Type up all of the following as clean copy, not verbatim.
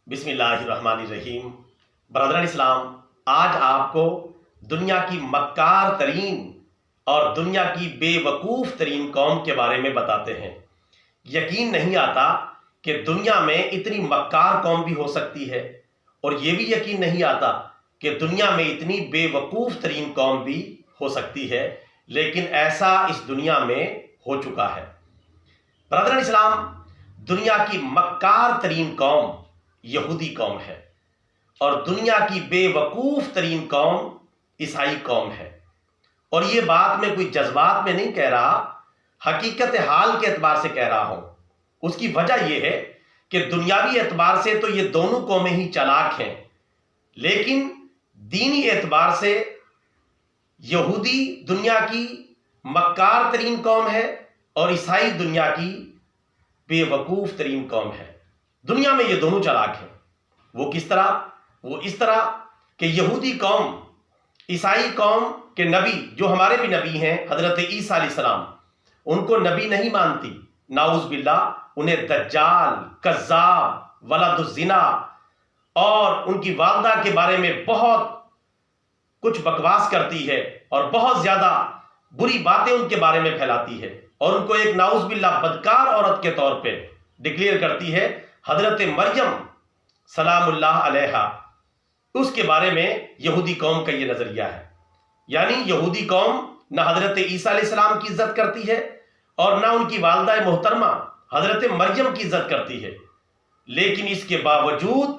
بسم اللہ الرحمن الرحیم۔ برادران اسلام، آج آپ کو دنیا کی مکار ترین اور دنیا کی بے وقوف ترین قوم کے بارے میں بتاتے ہیں۔ یقین نہیں آتا کہ دنیا میں اتنی مکار قوم بھی ہو سکتی ہے، اور یہ بھی یقین نہیں آتا کہ دنیا میں اتنی بے وقوف ترین قوم بھی ہو سکتی ہے، لیکن ایسا اس دنیا میں ہو چکا ہے۔ برادران اسلام، دنیا کی مکار ترین قوم یہودی قوم ہے، اور دنیا کی بے وقوف ترین قوم عیسائی قوم ہے۔ اور یہ بات میں کوئی جذبات میں نہیں کہہ رہا، حقیقت حال کے اعتبار سے کہہ رہا ہوں۔ اس کی وجہ یہ ہے کہ دنیاوی اعتبار سے تو یہ دونوں قومیں ہی چالاک ہیں، لیکن دینی اعتبار سے یہودی دنیا کی مکار ترین قوم ہے اور عیسائی دنیا کی بے وقوف ترین قوم ہے۔ دنیا میں یہ دونوں چالاک ہیں۔ وہ کس طرح؟ وہ اس طرح کہ یہودی قوم عیسائی قوم کے نبی، جو ہمارے بھی نبی ہیں حضرت عیسیٰ علیہ السلام، ان کو نبی نہیں مانتی، نعوذ باللہ۔ انہیں دجال، کذاب، ولد الزنا اور ان کی والدہ کے بارے میں بہت کچھ بکواس کرتی ہے، اور بہت زیادہ بری باتیں ان کے بارے میں پھیلاتی ہے، اور ان کو ایک نعوذ باللہ بدکار عورت کے طور پہ ڈکلیئر کرتی ہے۔ حضرت مریم سلام اللہ علیہا، اس کے بارے میں یہودی قوم کا یہ نظریہ ہے۔ یعنی یہودی قوم نہ حضرت عیسیٰ علیہ السلام کی عزت کرتی ہے، اور نہ ان کی والدہ محترمہ حضرت مریم کی عزت کرتی ہے، لیکن اس کے باوجود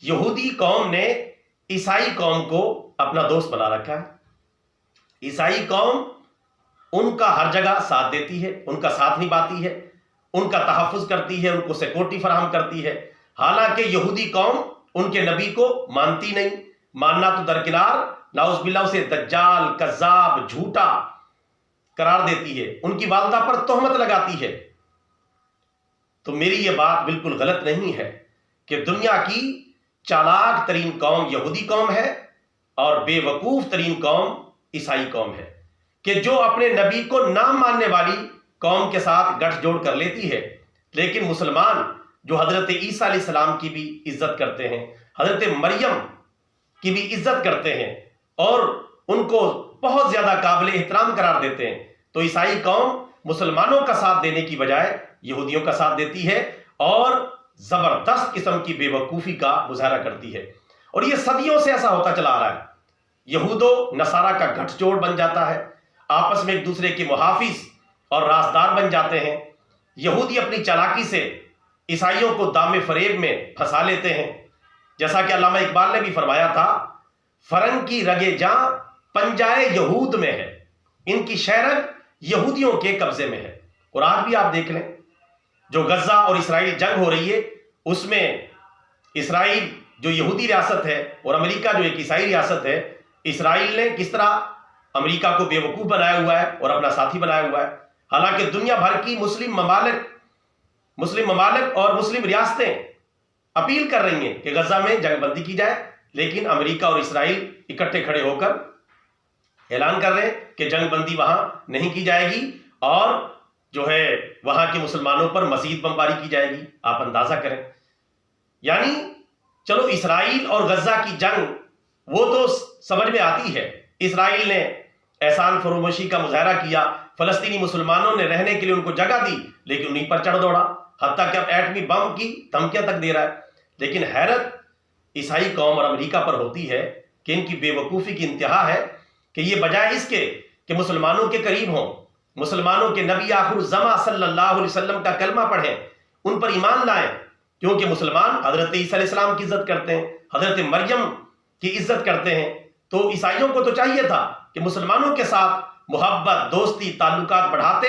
یہودی قوم نے عیسائی قوم کو اپنا دوست بنا رکھا ہے۔ عیسائی قوم ان کا ہر جگہ ساتھ دیتی ہے، ان کا ساتھ نبھاتی ہے، ان کا تحفظ کرتی ہے، ان کو سیکورٹی فراہم کرتی ہے، حالانکہ یہودی قوم ان کے نبی کو مانتی نہیں، ماننا تو درکنار، نعوذ باللہ اسے دجال، کذاب، جھوٹا قرار دیتی ہے، ان کی والدہ پر تہمت لگاتی ہے۔ تو میری یہ بات بالکل غلط نہیں ہے کہ دنیا کی چالاک ترین قوم یہودی قوم ہے، اور بے وقوف ترین قوم عیسائی قوم ہے، کہ جو اپنے نبی کو نہ ماننے والی قوم کے ساتھ گٹھ جوڑ کر لیتی ہے، لیکن مسلمان جو حضرت عیسیٰ علیہ السلام کی بھی عزت کرتے ہیں، حضرت مریم کی بھی عزت کرتے ہیں، اور ان کو بہت زیادہ قابل احترام قرار دیتے ہیں، تو عیسائی قوم مسلمانوں کا ساتھ دینے کی بجائے یہودیوں کا ساتھ دیتی ہے، اور زبردست قسم کی بے وقوفی کا مظاہرہ کرتی ہے۔ اور یہ صدیوں سے ایسا ہوتا چلا آ رہا ہے۔ یہود و نصارہ کا گٹھ جوڑ بن جاتا ہے، آپس میں ایک دوسرے کے محافظ اور رازدار بن جاتے ہیں۔ یہودی اپنی چالاکی سے عیسائیوں کو دام فریب میں پھنسا لیتے ہیں، جیسا کہ علامہ اقبال نے بھی فرمایا تھا، فرنگ کی رگے جاں پنجائے یہود میں ہے، ان کی شہرگ یہودیوں کے قبضے میں ہے۔ اور آج بھی آپ دیکھ لیں، جو غزہ اور اسرائیل جنگ ہو رہی ہے، اس میں اسرائیل جو یہودی ریاست ہے اور امریکہ جو ایک عیسائی ریاست ہے، اسرائیل نے کس طرح امریکہ کو بے وقوف بنایا ہوا ہے اور اپنا ساتھی بنایا ہوا ہے۔ حالانکہ دنیا بھر کی مسلم ممالک اور مسلم ریاستیں اپیل کر رہی ہیں کہ غزہ میں جنگ بندی کی جائے، لیکن امریکہ اور اسرائیل اکٹھے کھڑے ہو کر اعلان کر رہے ہیں کہ جنگ بندی وہاں نہیں کی جائے گی، اور جو ہے وہاں کے مسلمانوں پر مزید بمباری کی جائے گی۔ آپ اندازہ کریں، یعنی چلو اسرائیل اور غزہ کی جنگ وہ تو سمجھ میں آتی ہے، اسرائیل نے احسان فراموشی کا مظاہرہ کیا، فلسطینی مسلمانوں نے رہنے کے لیے ان کو جگہ دی، لیکن انہیں پر چڑھ دوڑا، حتیٰ کہ اب ایٹمی بم کی دھمکیاں تک دے رہا ہے۔ لیکن حیرت عیسائی قوم اور امریکہ پر ہوتی ہے کہ ان کی بے وقوفی کی انتہا ہے کہ یہ بجائے اس کے کہ مسلمانوں کے قریب ہوں، مسلمانوں کے نبی آخر الزماں صلی اللہ علیہ وسلم کا کلمہ پڑھیں، ان پر ایمان لائیں، کیونکہ مسلمان حضرت عیسیٰ علیہ السلام کی عزت کرتے ہیں، حضرت مریم کی عزت کرتے ہیں، تو عیسائیوں کو تو چاہیے تھا کہ مسلمانوں کے ساتھ محبت، دوستی، تعلقات بڑھاتے،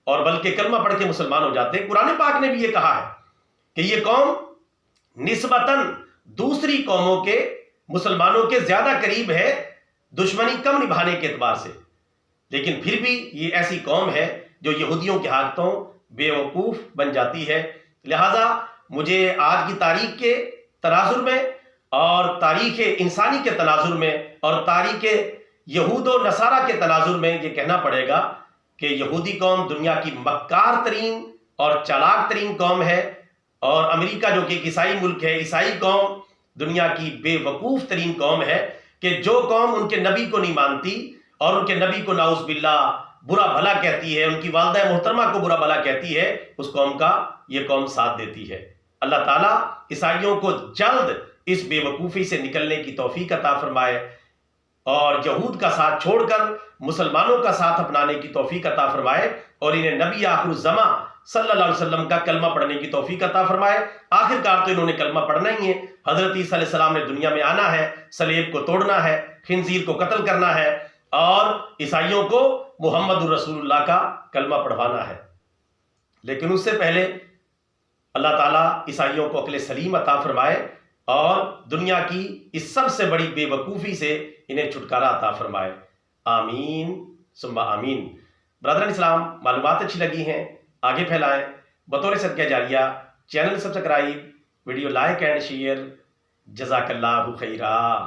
اور بلکہ کلمہ پڑھ کے مسلمان ہو جاتے۔ قرآن پاک نے بھی یہ کہا ہے کہ یہ قوم نسبتاً دوسری قوموں کے مسلمانوں کے زیادہ قریب ہے، دشمنی کم نبھانے کے اعتبار سے، لیکن پھر بھی یہ ایسی قوم ہے جو یہودیوں کے ہاتھوں بے وقوف بن جاتی ہے۔ لہٰذا مجھے آج کی تاریخ کے تناظر میں اور تاریخ انسانی کے تناظر میں اور تاریخ یہود و نصارہ کے تناظر میں یہ کہنا پڑے گا کہ یہودی قوم دنیا کی مکار ترین اور چالاک ترین قوم ہے، اور امریکہ جو کہ ایک عیسائی ملک ہے، عیسائی قوم دنیا کی بے وقوف ترین قوم ہے کہ جو قوم ان کے نبی کو نہیں مانتی اور ان کے نبی کو نعوذ باللہ برا بھلا کہتی ہے، ان کی والدہ محترمہ کو برا بھلا کہتی ہے، اس قوم کا یہ قوم ساتھ دیتی ہے۔ اللہ تعالیٰ عیسائیوں کو جلد اس بے وقوفی سے نکلنے کی توفیق عطا فرمائے اور یہود کا ساتھ چھوڑ کر مسلمانوں کا ساتھ اپنانے کی توفیق عطا فرمائے اور انہیں نبی آخر الزماں صلی اللہ علیہ وسلم کا کلمہ پڑھنے کی توفیق عطا فرمائے۔ آخر کار تو انہوں نے کلمہ پڑھنا ہی ہے۔ حضرت عیسیٰ علیہ السلام نے دنیا میں آنا ہے، صلیب کو توڑنا ہے، خنزیر کو قتل کرنا ہے اور عیسائیوں کو محمد الرسول اللہ کا کلمہ پڑھوانا ہے۔ لیکن اس سے پہلے اللہ تعالیٰ عیسائیوں کو عقل سلیم عطا فرمائے اور دنیا کی اس سب سے بڑی بے وقوفی سے انہیں چھٹکارا عطا فرمائے۔ آمین ثم آمین۔ برادران اسلام، معلومات اچھی لگی ہیں آگے پھیلائیں، بطور صدقہ جاریہ channel subscribe, video like and share. جزاک اللہ خیرا۔